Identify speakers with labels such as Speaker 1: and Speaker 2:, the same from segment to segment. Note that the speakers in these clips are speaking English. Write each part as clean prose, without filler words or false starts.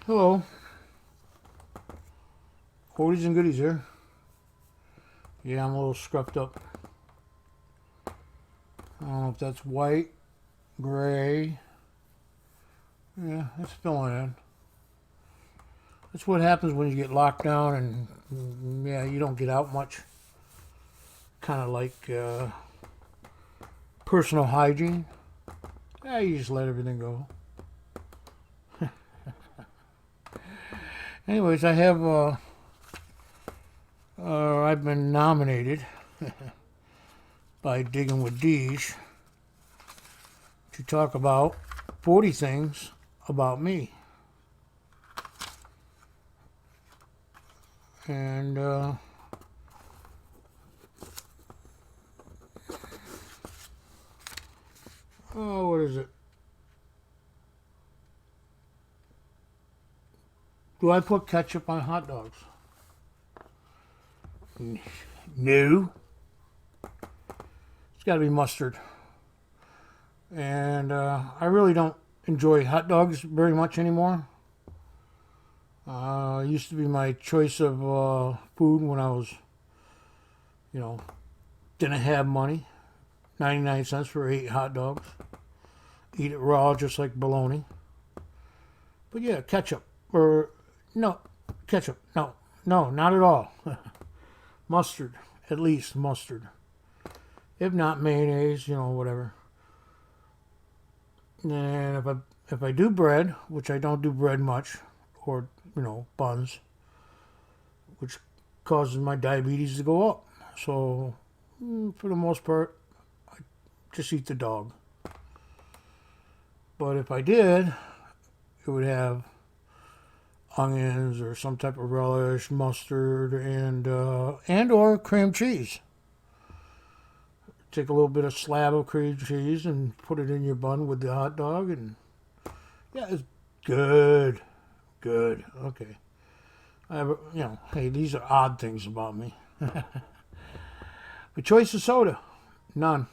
Speaker 1: Hello, Oldies and Goodies here. Yeah, I'm a little scruffed up. I don't know if that's white, gray. Yeah, it's filling in. That's what happens when you get locked down and, yeah, you don't get out much. Kind of like personal hygiene. Yeah, you just let everything go. Anyways, I've been nominated by Digging with Deej to talk about 40 things about me. And oh, what is it? Do I put ketchup on hot dogs? No. It's got to be mustard. And I really don't enjoy hot dogs very much anymore. It used to be my choice of food when I was, didn't have money. 99 cents for 8 hot dogs. Eat it raw just like bologna. But yeah, ketchup. Or, no, ketchup. No, not at all. Mustard. At least mustard. If not mayonnaise, whatever. And if I do bread, which I don't do bread much, or buns, which causes my diabetes to go up. So for the most part, I just eat the dog. But if I did, it would have onions or some type of relish, mustard, and or cream cheese. Take a little bit of slab of cream cheese and put it in your bun with the hot dog, and yeah, it's good. Good. Okay. I have, hey, these are odd things about me. The choice of soda, none.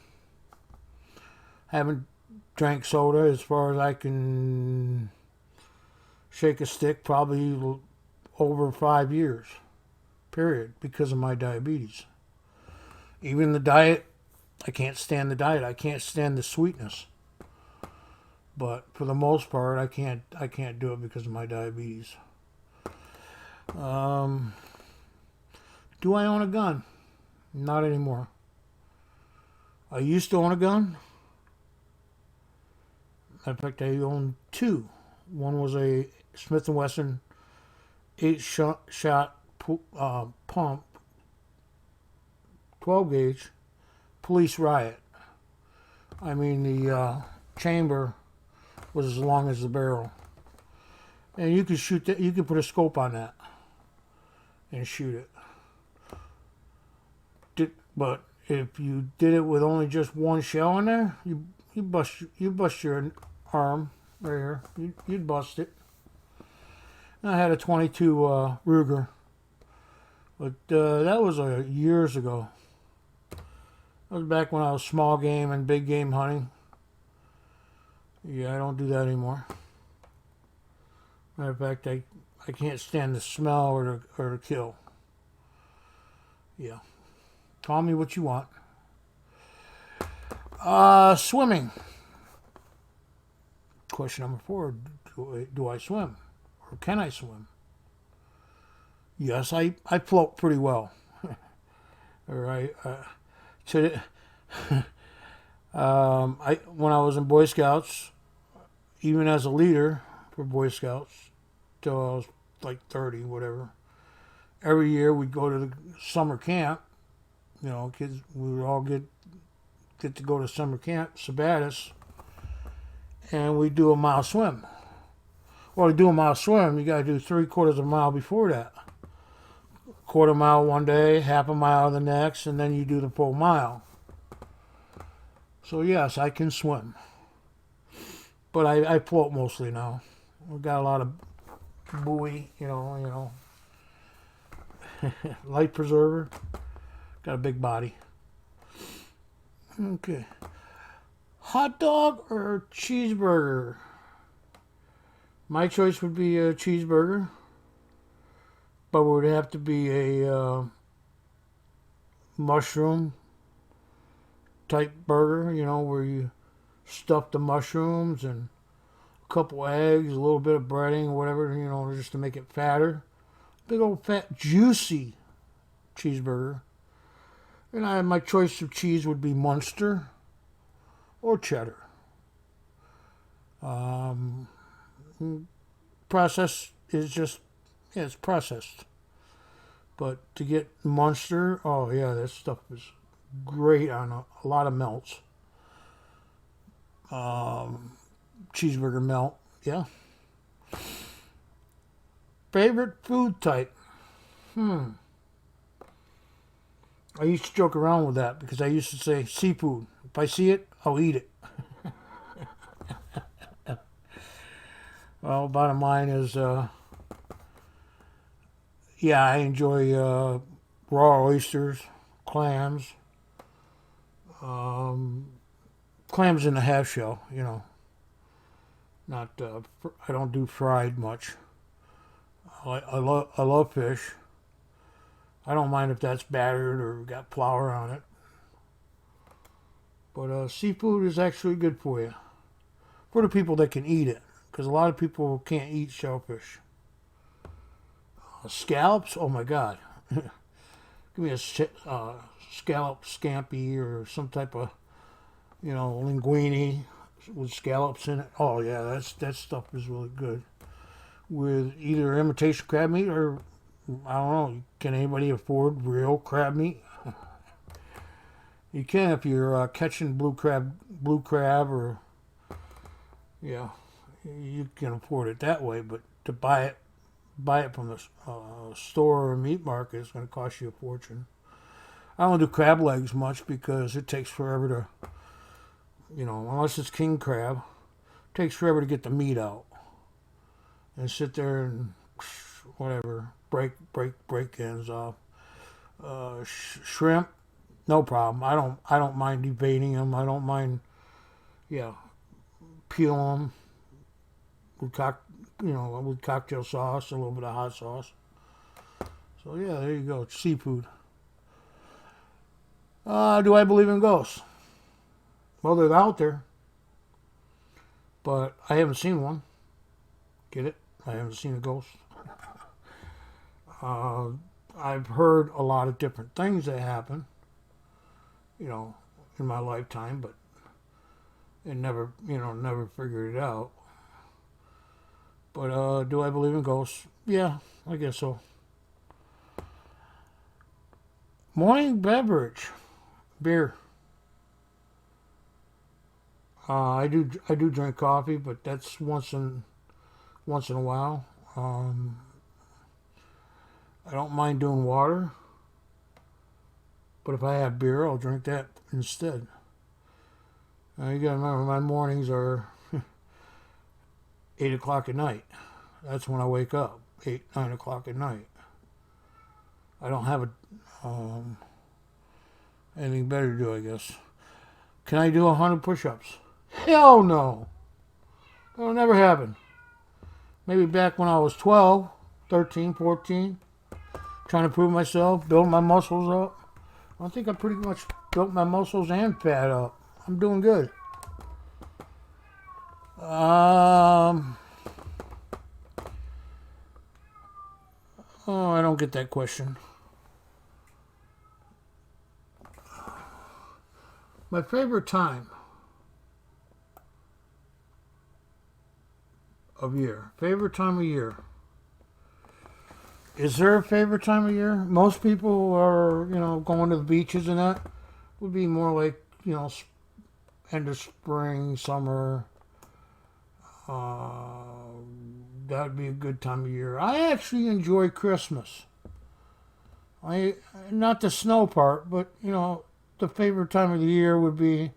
Speaker 1: Haven't drank soda as far as I can shake a stick, probably over 5 years, period, because of my diabetes. Even the diet, I can't stand the diet. I can't stand the sweetness. But for the most part, I can't do it because of my diabetes. Do I own a gun? Not anymore. I used to own a gun. In fact, I owned 2. One was a Smith & Wesson 8-shot pump, 12 gauge, police riot. I mean, the chamber was as long as the barrel. And you could shoot that, you could put a scope on that and shoot it. But if you did it with only just one shell in there, you bust your arm right here. You'd bust it. And I had a 22 Ruger, but that was years ago. That was back when I was small game and big game hunting. Yeah, I don't do that anymore. Matter of fact, I can't stand the smell or the kill. Yeah. Call me what you want. Swimming. Question number 4. Do I swim? Or can I swim? Yes, I float pretty well. All right. To, when I was in Boy Scouts, even as a leader for Boy Scouts, till I was like 30, whatever. Every year we'd go to the summer camp. Kids, we would all get to go to summer camp, Sabatis, and we do a mile swim. Well, to do a mile swim, you got to do 3/4 of a mile before that. Quarter mile one day, half a mile the next, and then you do the full mile. So yes, I can swim, but I float mostly now. We've got a lot of buoy, life preserver. Got a big body. Okay. Hot dog or cheeseburger? My choice would be a cheeseburger, but it would have to be a mushroom type burger, where you stuff the mushrooms and a couple eggs, a little bit of breading, whatever, just to make it fatter. Big old fat, juicy cheeseburger. And my choice of cheese would be Munster or cheddar. Um, Process is just, yeah, it's processed. But to get Munster, oh yeah, that stuff is great on a lot of melts. Um, Cheeseburger melt, yeah. Favorite food type? I used to joke around with that because I used to say seafood. If I see it, I'll eat it. Well, bottom line is, yeah, I enjoy raw oysters, clams, um, clams in a half shell. Not I don't do fried much. I love fish. I don't mind if that's battered or got flour on it. But seafood is actually good for you, for the people that can eat it, because a lot of people can't eat shellfish. Scallops, oh my God. Give me a scallop scampi or some type of, linguine with scallops in it. Oh yeah, that stuff is really good. With either imitation crab meat or, I don't know, can anybody afford real crab meat? You can if you're catching blue crab, or, yeah, you can afford it that way. But to buy it from the store or meat market is going to cost you a fortune. I don't do crab legs much because it takes forever to, unless it's king crab, it takes forever to get the meat out and sit there and whatever break ends off. Shrimp, no problem. I don't mind debating them. I don't mind, yeah, peel them with cocktail sauce, a little bit of hot sauce. So yeah, there you go. Seafood. Do I believe in ghosts? Well, they're out there, but I haven't seen one. Get it? I haven't seen a ghost. I've heard a lot of different things that happen, in my lifetime, but and never figured it out. But do I believe in ghosts? Yeah, I guess so. Morning beverage, beer. I do drink coffee, but that's once in a while. I don't mind doing water, but if I have beer, I'll drink that instead. Now you gotta remember, my mornings are 8 o'clock at night. That's when I wake up. 9 o'clock at night. I don't have anything better to do, I guess. Can I do 100 push-ups? Hell no. That'll never happen. Maybe back when I was 12, 13, 14, trying to prove myself, build my muscles up. I think I pretty much built my muscles and fat up. I'm doing good. Oh, I don't get that question. My favorite time of year. Favorite time of year. Is there a favorite time of year? Most people are, going to the beaches and that would be more like, end of spring, summer. That would be a good time of year. I actually enjoy Christmas. Not the snow part, but the favorite time of the year would be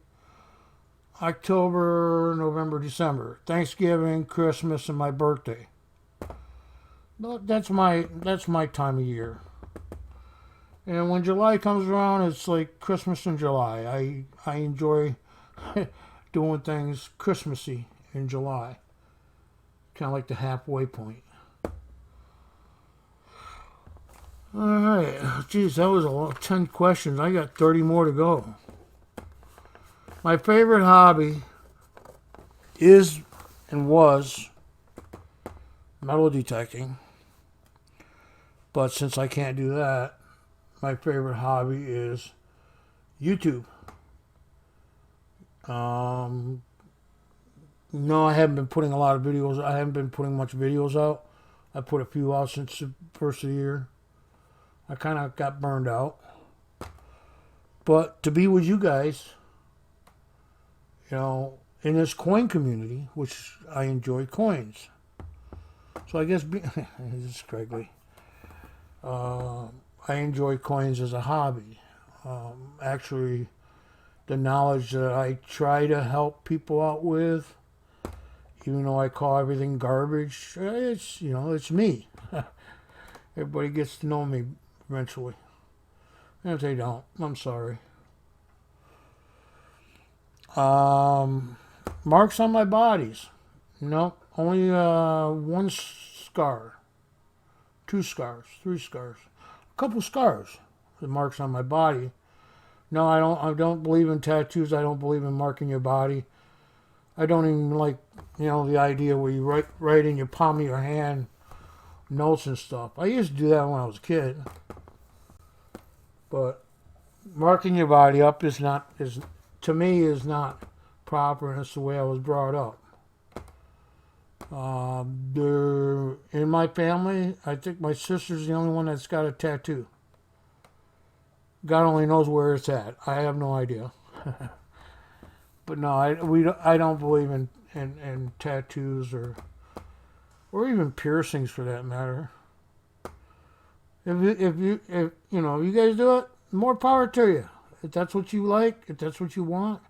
Speaker 1: October, November, December, Thanksgiving, Christmas, and my birthday. That's my time of year. And when July comes around, it's like Christmas in July. I enjoy doing things Christmassy in July. kind of like the halfway point. All right. Geez, that was a lot. 10 questions. I got 30 more to go. My favorite hobby is and was metal detecting. But since I can't do that, my favorite hobby is YouTube. No, I haven't been putting a lot of videos. I haven't been putting much videos out. I put a few out since the first of the year. I kind of got burned out. But to be with you guys, in this coin community, which I enjoy coins. So I guess, this is Gregory. I enjoy coins as a hobby. Actually, the knowledge that I try to help people out with, even though I call everything garbage, it's me. Everybody gets to know me eventually. And if they don't, I'm sorry. Marks on my bodies. No, only one scar. 2 scars, 3 scars. A couple scars. The marks on my body. No, I don't believe in tattoos. I don't believe in marking your body. I don't even like, the idea where you write in your palm of your hand notes and stuff. I used to do that when I was a kid. But marking your body up to me is not proper, and it's the way I was brought up. In my family, I think my sister's the only one that's got a tattoo. God only knows where it's at. I have no idea. But no, I don't believe in tattoos or even piercings for that matter. If you guys do it, more power to you. If that's what you like, if that's what you want,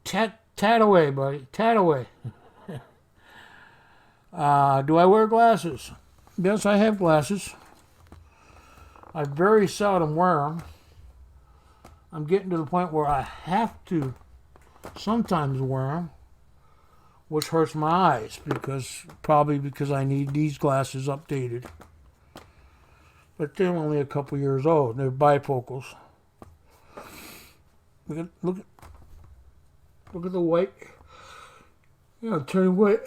Speaker 1: tat away, buddy. Tat away. Do I wear glasses? Yes, I have glasses. I very seldom wear them. I'm getting to the point where I have to sometimes wear them, which hurts my eyes probably because I need these glasses updated. But they're only a couple years old. They're bifocals. Look at the white. Turn white.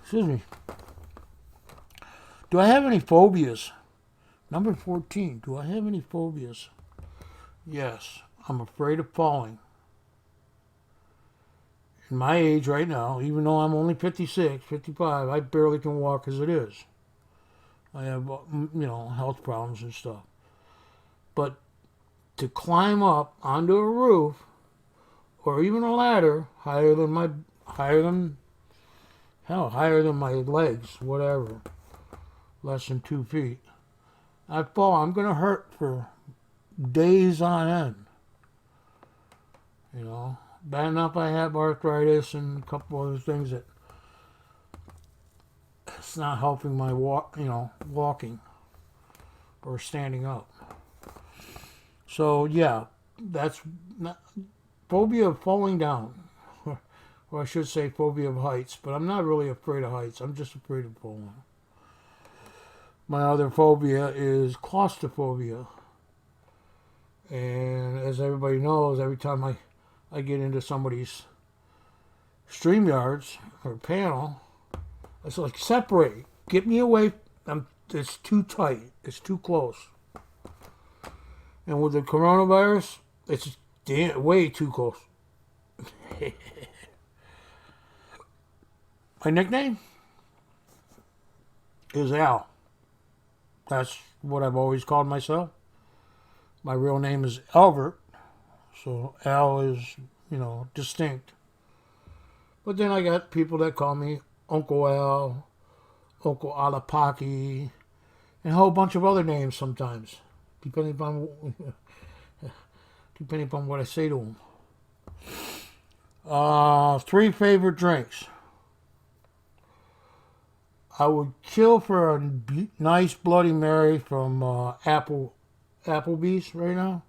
Speaker 1: Excuse me. Do I have any phobias? Number 14. Do I have any phobias? Yes. I'm afraid of falling. In my age right now, even though I'm only 56, 55, I barely can walk as it is. I have, health problems and stuff. But to climb up onto a roof or even a ladder higher than my legs, whatever, less than 2 feet, I fall. I'm going to hurt for days on end. Bad enough I have arthritis and a couple other things that it's not helping my walking or standing up. So yeah, that's not, phobia of falling down. Or I should say phobia of heights, but I'm not really afraid of heights. I'm just afraid of falling. My other phobia is claustrophobia. And as everybody knows, every time I get into somebody's StreamYards or panel, it's like, separate. Get me away. It's too tight. It's too close. And with the coronavirus, it's way too close. My nickname is Al. That's what I've always called myself. My real name is Albert. So Al is, distinct. But then I got people that call me Uncle Al, Uncle Alapaki, and a whole bunch of other names sometimes, depending upon what I say to them. 3 favorite drinks. I would kill for a nice Bloody Mary from Applebee's right now.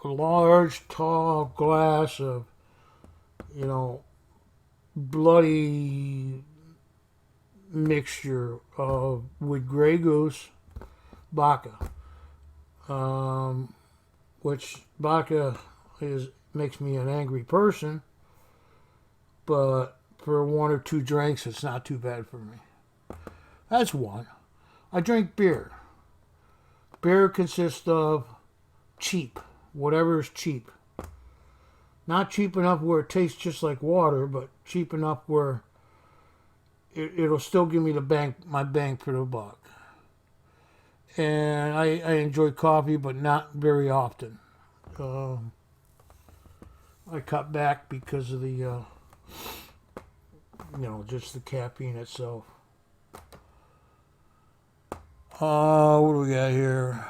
Speaker 1: A large, tall glass of, bloody mixture of with Grey Goose vodka, which vodka makes me an angry person, but for one or two drinks, it's not too bad for me. That's one. I drink beer. Beer consists of cheap, whatever is cheap. Not cheap enough where it tastes just like water, but cheap enough where it'll still give me my bang for the buck. And I enjoy coffee, but not very often. I cut back because of the, just the caffeine itself. What do we got here?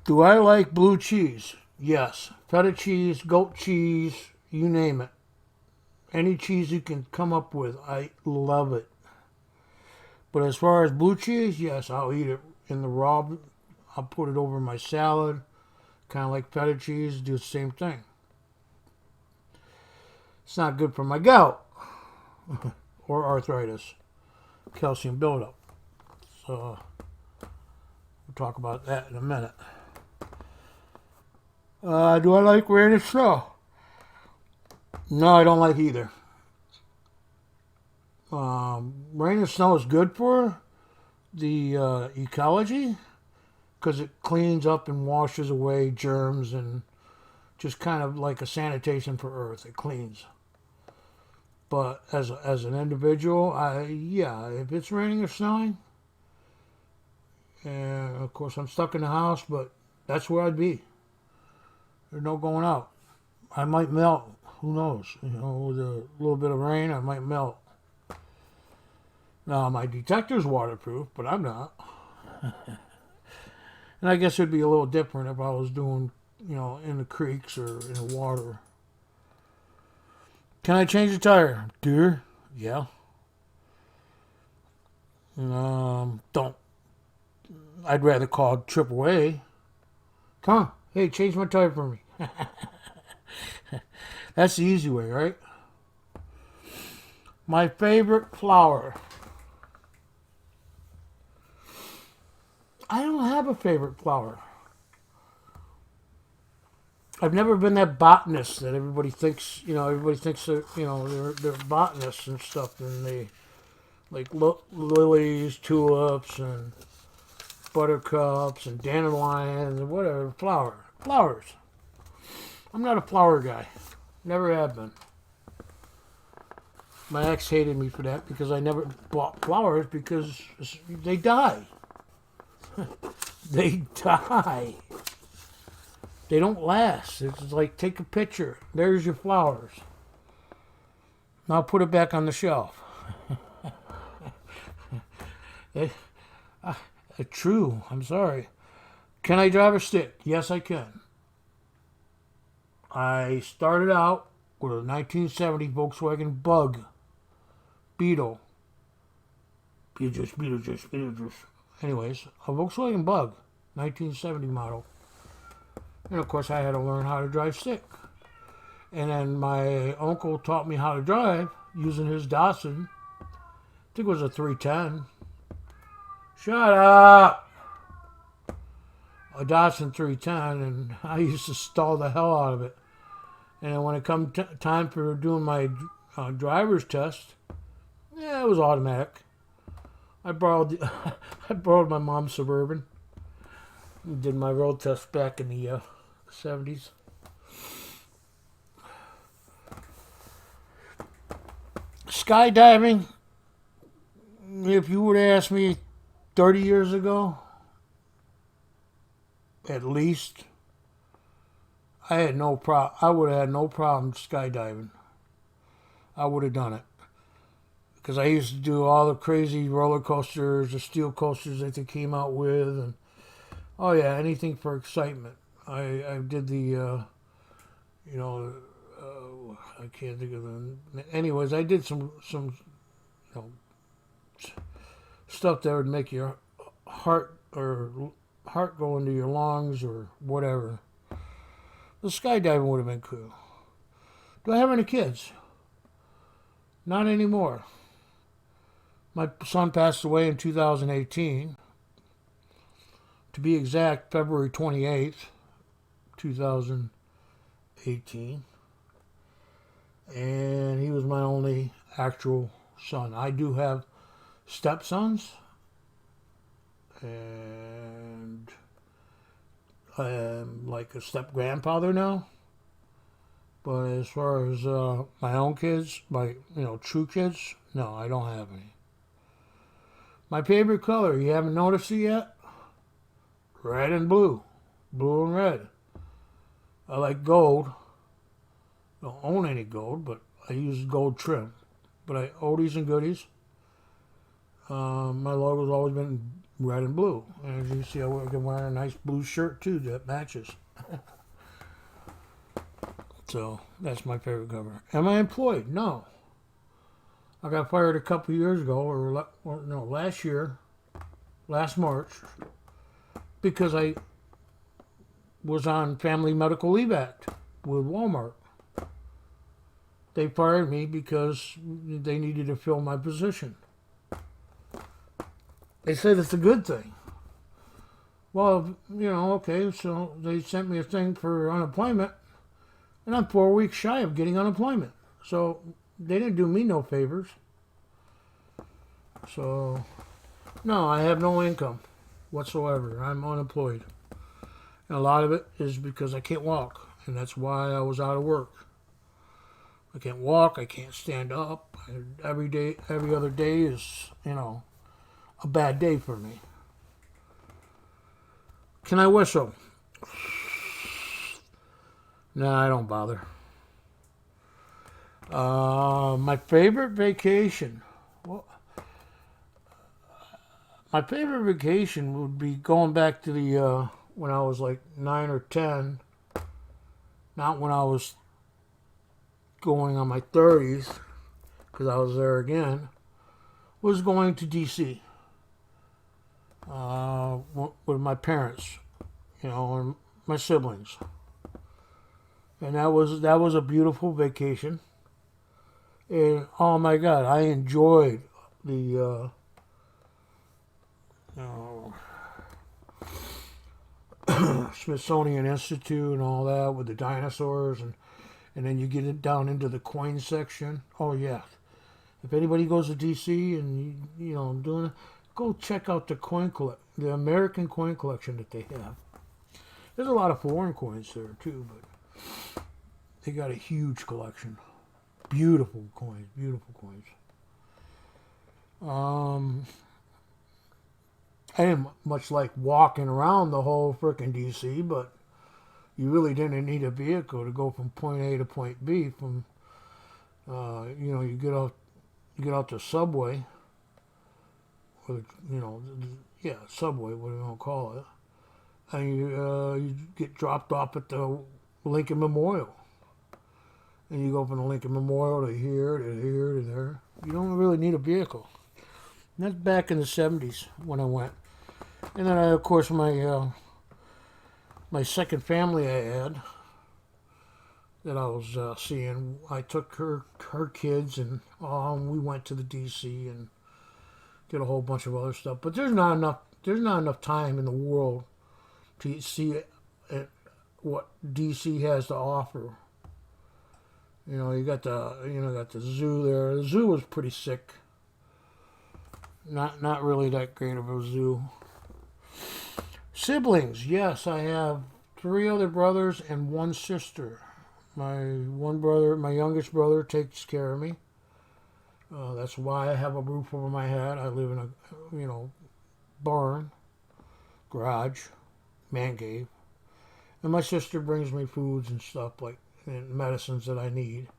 Speaker 1: Do I like blue cheese? Yes. Feta cheese, goat cheese, you name it. Any cheese you can come up with, I love it. But as far as blue cheese, yes, I'll eat it in the raw. I'll put it over my salad. Kind of like feta cheese, do the same thing. It's not good for my gout or arthritis, calcium buildup. So we'll talk about that in a minute. Do I like rain and snow? No, I don't like either. Rain and snow is good for the ecology because it cleans up and washes away germs and just kind of like a sanitation for Earth. It cleans. But as an individual, if it's raining or snowing, and of course I'm stuck in the house, but that's where I'd be. There's no going out. I might melt. Who knows? With a little bit of rain, I might melt. Now, my detector's waterproof, but I'm not. And I guess it'd be a little different if I was doing, in the creeks or in the water. Can I change the tire? Dear? Yeah. Don't. I'd rather call AAA. Come on. Hey, change my tire for me. That's the easy way, right? My favorite flower. I don't have a favorite flower. I've never been that botanist that everybody thinks, everybody thinks that, they're botanists and stuff, and they like lilies, tulips, and buttercups, and dandelions, and whatever, flowers. I'm not a flower guy. Never have been. My ex hated me for that because I never bought flowers because they die. They die. They don't last. It's like, take a picture. There's your flowers. Now put it back on the shelf. True. I'm sorry. Can I drive a stick? Yes, I can. I started out with a 1970 Volkswagen Bug Beetle. Beetlejuice. Anyways, a Volkswagen Bug, 1970 model. And of course, I had to learn how to drive stick. And then my uncle taught me how to drive using his Datsun. I think it was a 310. Shut up! A Datsun 310, and I used to stall the hell out of it. And then when it come time for doing my driver's test, it was automatic. I borrowed my mom's Suburban. Did my road test back in the 70s. Skydiving, if you would ask me 30 years ago, at least, I would have had no problem skydiving. I would have done it. Because I used to do all the crazy roller coasters, the steel coasters that they came out with, and anything for excitement. I did the, I can't think of them. Anyways, I did some stuff that would make your heart go into your lungs or whatever. The skydiving would have been cool. Do I have any kids? Not anymore. My son passed away in 2018. To be exact, February 28th, 2018. And he was my only actual son. I do have stepsons, and I am like a step-grandfather now. But as far as my own kids, my true kids, no, I don't have any. My favorite color, you haven't noticed it yet? Red and blue. Blue and red. I like gold. Don't own any gold, but I use gold trim. But Oldies and Goodies, my logo's always been red and blue. And as you see, I can wear a nice blue shirt too that matches. So that's my favorite cover. Am I employed? No. I got fired a couple years ago, or no, last year, last March, because I was on Family Medical Leave Act with Walmart. They fired me because they needed to fill my position. They said it's a good thing. Well, okay, so they sent me a thing for unemployment, and I'm 4 weeks shy of getting unemployment. So they didn't do me no favors. So, no, I have no income whatsoever. I'm unemployed. And a lot of it is because I can't walk, and that's why I was out of work. I can't walk, I can't stand up. Every other day is, a bad day for me. Can I whistle? Nah, I don't bother. My favorite vacation. Well, my favorite vacation would be going back to the when I was like 9 or 10. Not when I was going on my 30s, because I was there again. Was going to D.C. With my parents, and my siblings. And that was a beautiful vacation. And oh my God, I enjoyed the Smithsonian Institute and all that with the dinosaurs, and then you get it down into the coin section. Oh yeah, if anybody goes to DC and doing it, go check out the American coin collection that they have. There's a lot of foreign coins there too, but they got a huge collection. Beautiful coins, beautiful coins. I didn't much like walking around the whole frickin' DC, but you really didn't need a vehicle to go from point A to point B. From you get out the subway, or subway, what do you want to call it, and you get dropped off at the Lincoln Memorial. And you go from the Lincoln Memorial to here, to here, to there. You don't really need a vehicle. And that's back in the 70s when I went. And then, of course, my second family I had that I was seeing, I took her kids, and we went to the D.C. and did a whole bunch of other stuff. But there's not enough time in the world to see what D.C. has to offer. You got the zoo there. The zoo was pretty sick. Not really that great of a zoo. Siblings, yes, I have 3 other brothers and 1 sister. My youngest brother takes care of me. That's why I have a roof over my head. I live in a barn, garage, man cave, and my sister brings me foods and stuff and medicines that I need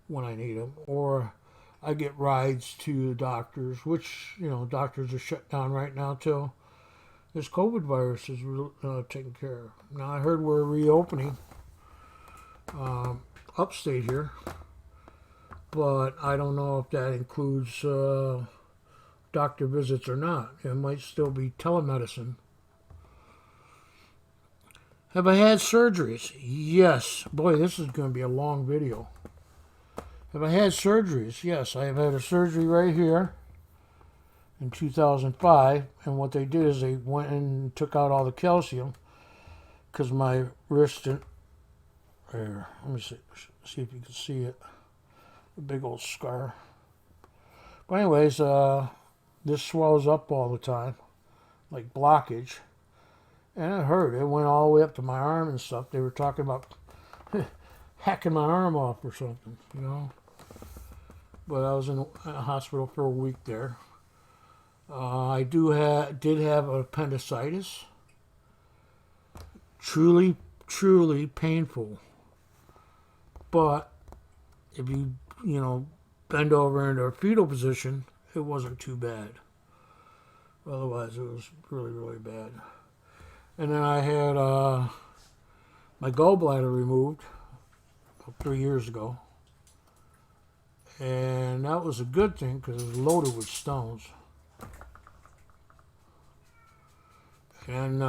Speaker 1: when I need them, or I get rides to the doctors, which doctors are shut down right now till this COVID virus is taken care of. Now I heard we're reopening upstate here, but I don't know if that includes doctor visits or not. It might still be telemedicine. Have I had surgeries? Yes. Boy, this is going to be a long video. Have I had surgeries? Yes, I have had a surgery right here in 2005. And what they did is they went and took out all the calcium because my wrist didn't... There, let me see if you can see it. A big old scar. But anyways, this swells up all the time, like blockage. And it hurt. It went all the way up to my arm and stuff. They were talking about hacking my arm off or something, you know. But I was in a hospital for a week there. I did have appendicitis. Truly, truly painful. But if you bend over into a fetal position, it wasn't too bad. Otherwise, it was really, really bad. And then I had my gallbladder removed 3 years ago. And that was a good thing because it was loaded with stones. And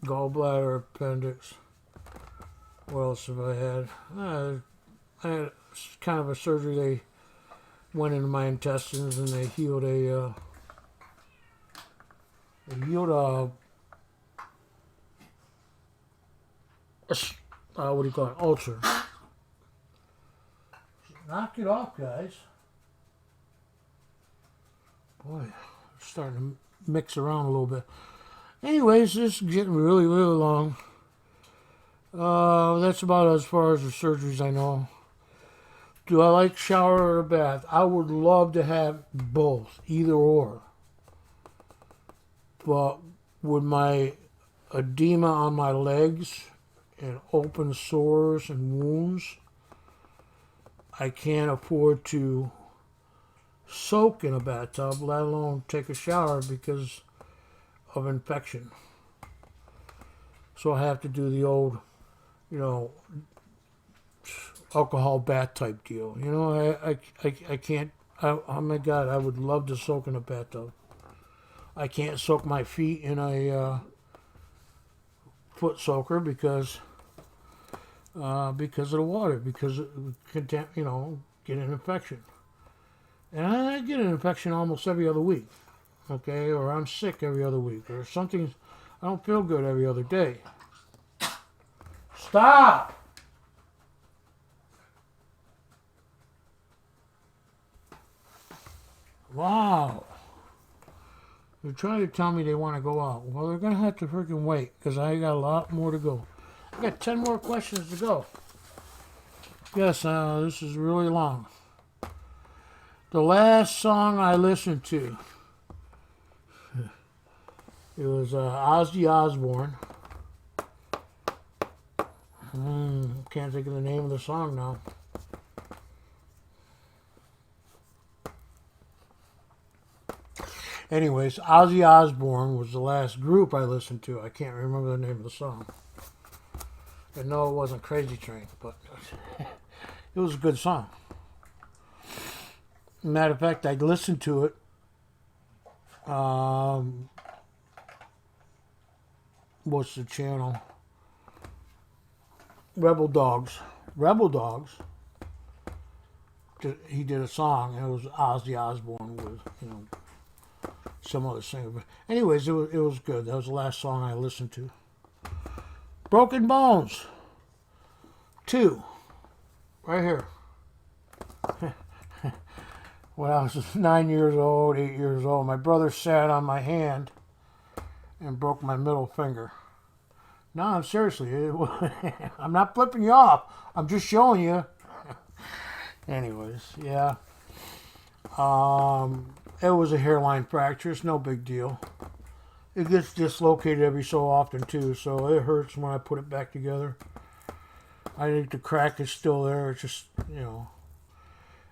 Speaker 1: gallbladder, appendix. What else have I had? I had kind of a surgery. They went into my intestines and they healed what do you call it? Ulcer. Knock it off, guys. Boy, it's starting to mix around a little bit. Anyways, this is getting really, really long. That's about as far as the surgeries I know. Do I like shower or a bath? I would love to have both, either or. But with my edema on my legs and open sores and wounds, I can't afford to soak in a bathtub, let alone take a shower because of infection. So I have to do the old, alcohol bath type deal. I can't. Oh my God, I would love to soak in a bathtub. I can't soak my feet in a foot soaker because of the water, because it can, get an infection. And I get an infection almost every other week, okay? Or I'm sick every other week, or something. I don't feel good every other day. Stop! Wow. They're trying to tell me they want to go out. Well, they're going to have to freaking wait because I got a lot more to go. I got 10 more questions to go. Yes, this is really long. The last song I listened to, it was Ozzy Osbourne. Can't think of the name of the song now. Anyways, Ozzy Osbourne was the last group I listened to. I can't remember the name of the song. I know it wasn't Crazy Train, but it was a good song. Matter of fact, I listened to it. What's the channel? Rebel Dogs. He did a song, and it was Ozzy Osbourne with, some other singer. But anyways, it was good. That was the last song I listened to. Broken Bones 2, right here. When I was 9 years old, 8 years old, my brother sat on my hand and broke my middle finger. No, I'm seriously. I'm not flipping you off. I'm just showing you. Anyways, yeah. It was a hairline fracture. It's no big deal. It gets dislocated every so often too, so it hurts when I put it back together. I think the crack is still there. It's just,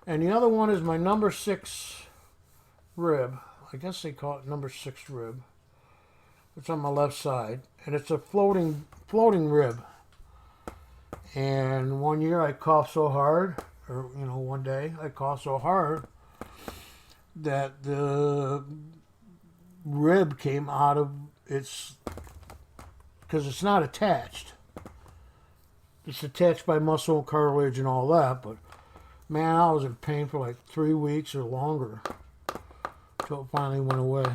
Speaker 1: And the other one is my number 6 rib. I guess they call it number 6 rib. It's on my left side, and it's a floating rib. And one year I coughed so hard, or one day I coughed so hard that the rib came out of It's because it's not attached. It's attached by muscle and cartilage and all that, but man, I was in pain for like 3 weeks or longer until it finally went away.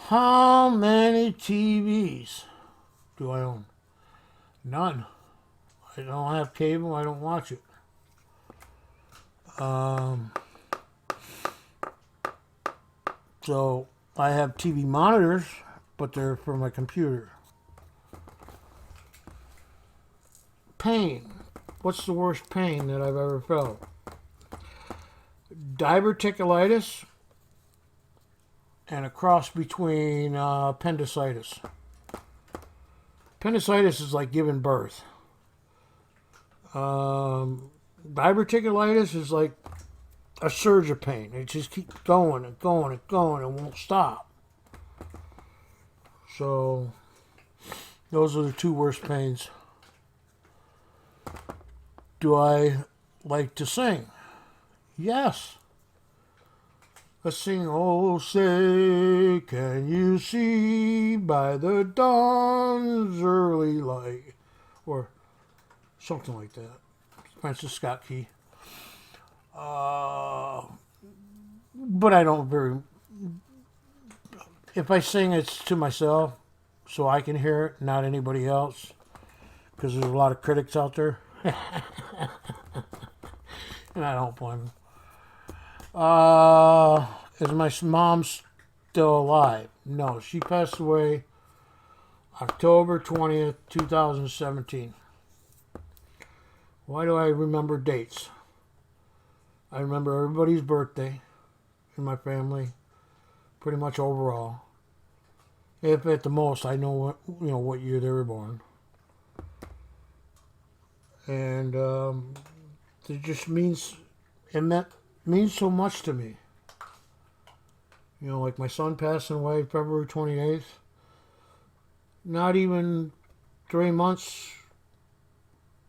Speaker 1: How many TVs do I own? None. I don't have cable. I don't watch it. So I have TV monitors, but they're for my computer. Pain. What's the worst pain that I've ever felt? Diverticulitis and a cross between appendicitis. Appendicitis is like giving birth. Diverticulitis is like a surge of pain. It just keeps going and going and going and won't stop. So those are the two worst pains. Do I like to sing? Yes. Let's sing, oh, say, can you see by the dawn's early light? Or something like that. Francis Scott Key. But I don't very... If I sing, it's to myself, so I can hear it, not anybody else. Because there's a lot of critics out there. And I don't blame them. Is my mom still alive? No, she passed away October 20th, 2017. Why do I remember dates? I remember everybody's birthday in my family, pretty much overall. If at the most I know what year they were born. And it just means so much to me. Like my son passing away February 28th. Not even 3 months,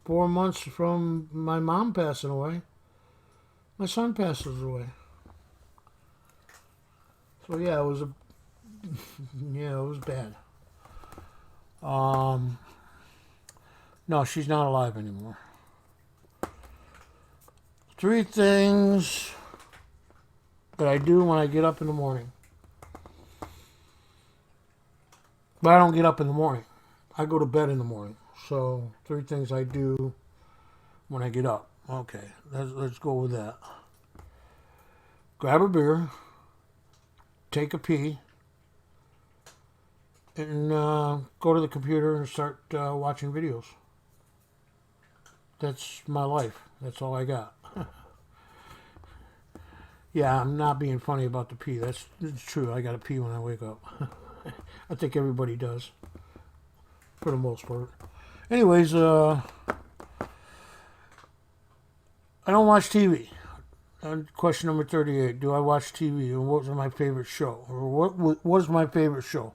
Speaker 1: 4 months from my mom passing away, my son passes away. So yeah, it was bad. No, she's not alive anymore. 3 things that I do when I get up in the morning. But I don't get up in the morning. I go to bed in the morning. So 3 things I do when I get up. Okay, let's go with that. Grab a beer, take a pee, and go to the computer and start watching videos. That's my life. That's all I got. Yeah, I'm not being funny about the pee. It's true. I got to pee when I wake up. I think everybody does, for the most part. Anyways, I don't watch TV. Question number 38. Do I watch TV? And what was my favorite show? Or what was my favorite show?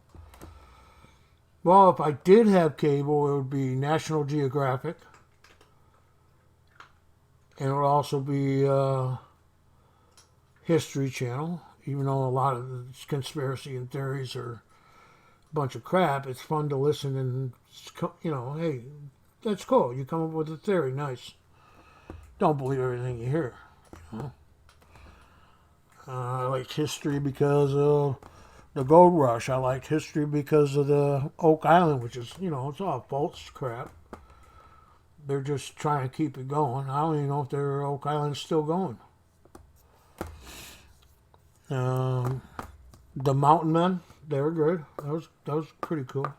Speaker 1: Well, if I did have cable, it would be National Geographic. And it would also be History Channel. Even though a lot of conspiracy and theories are a bunch of crap, it's fun to listen and, hey, that's cool. You come up with a theory. Nice. Don't believe everything you hear. I liked history because of the gold rush. I liked history because of the Oak Island, which is, it's all false crap. They're just trying to keep it going. I don't even know if their Oak Island's still going. The Mountain Men, they were good. That was pretty cool.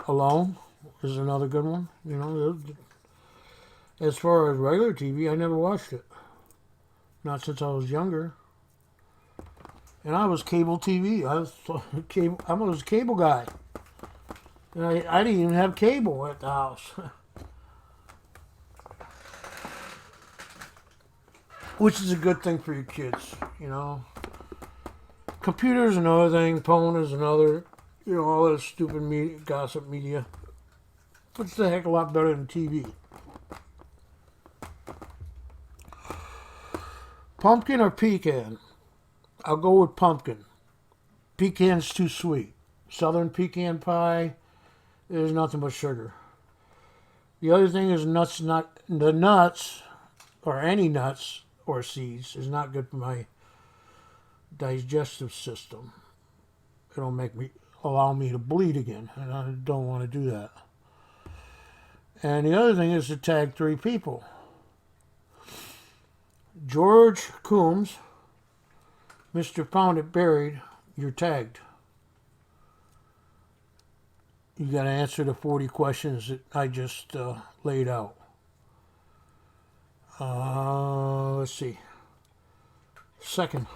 Speaker 1: Alone is another good one. As far as regular TV, I never watched it. Not since I was younger. And I was cable TV. I was a cable guy. And I didn't even have cable at the house. Which is a good thing for your kids, Computer's another thing. Phone is another. All that stupid media, gossip media. But it's a heck of a lot better than TV. Pumpkin or pecan? I'll go with pumpkin. Pecan's too sweet. Southern pecan pie is nothing but sugar. The other thing is the nuts, or any nuts or seeds, is not good for my digestive system. It'll allow me to bleed again, and I don't want to do that. And the other thing is to tag 3 people. George Coombs, Mr. Found It Buried, you're tagged. You got to answer the 40 questions that I just laid out. Let's see. Second,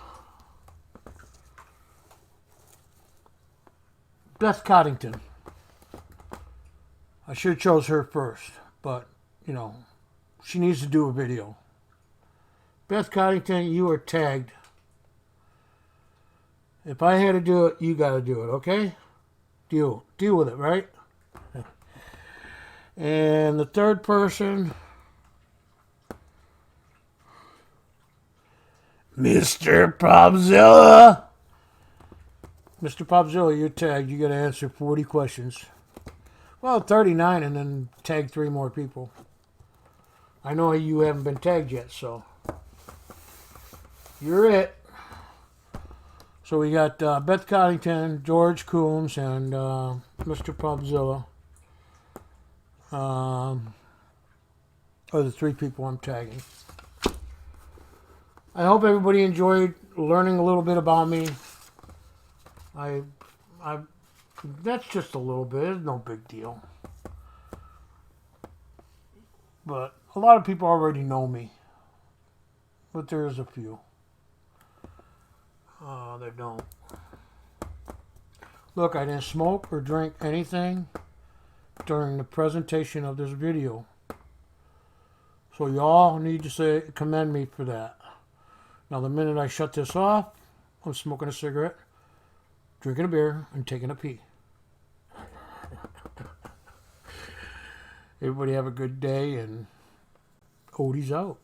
Speaker 1: Beth Coddington. I should have chose her first, but, you know, she needs to do a video. Beth Coddington, you are tagged. If I had to do it, you got to do it, okay? Deal with it, right? And the third person, Mr. Popzilla. Mr. Popzilla, you're tagged. You got to answer 40 questions. Well, 39, and then tag 3 more people. I know you haven't been tagged yet, so you're it. So we got Beth Coddington, George Coombs, and Mr. Popzilla. Are the 3 people I'm tagging. I hope everybody enjoyed learning a little bit about me. That's just a little bit. It's no big deal. But a lot of people already know me. But there's a few that don't. Look, I didn't smoke or drink anything during the presentation of this video. So y'all need to commend me for that. Now the minute I shut this off, I'm smoking a cigarette, drinking a beer, and taking a pee. Everybody have a good day, and Oldies out.